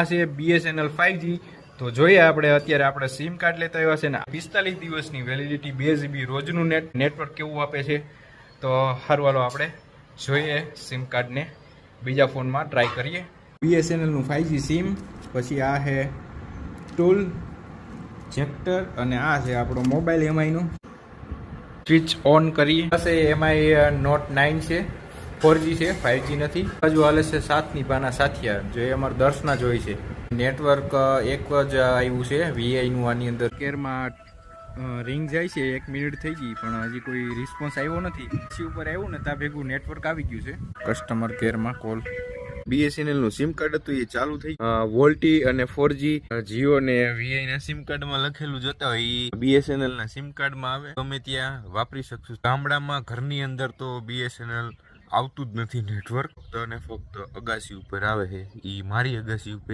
આ છે BSNL 5G. તો જોઈએ અત્યારે આપણે સિમ કાર્ડ લેતા આવ્યા છે ને 45 દિવસની વેલિડિટી 2 GB રોજનું નેટવર્ક કેવું આપે છે. તો સારું હાલો આપણે જોઈએ સિમ કાર્ડને બીજા ફોનમાં ટ્રાય કરીએ. BSNLનું 5G સિમ, પછી આ છે ટૂલ જેક્ટર અને આ છે આપણો મોબાઈલ એમઆઈનું. સ્વિચ ઓન કરીએ. પાસે એમઆઈ નોટ 9 છે, 4G છે, 5G નથી. હજુ હાલે છે 7ની પાના સાથિયા, જે અમારા દર્શના જ હોય છે. નેટવર્ક એક જ આવ્યું છે VIનું. આની અંદર કેરમાં રિંગ જાય છે, 1 મિનિટ થઈ ગઈ પણ હજી કોઈ રિસ્પોન્સ આવ્યો નથી. પછી ઉપર આવ્યું ને ત્યાં ભેગું નેટવર્ક આવી ગયું છે. કસ્ટમર કેરમાં કોલ. BSNLનું સિમ કાર્ડ હતું એ ચાલુ થઈ વોલ્ટી અને 4G. જીઓ ને VI ના સિમ કાર્ડમાં લખેલું જોતા હોય એ BSNL ના સિમ કાર્ડમાં આવે. ગમે ત્યાં વાપરી શકશું. ગામડામાં ઘરની અંદર તો BSNL આવતું જ નથી નેટવર્ક, અને ફક્ત અગાસી ઉપર આવે છે. એ મારી અગાસી ઉપર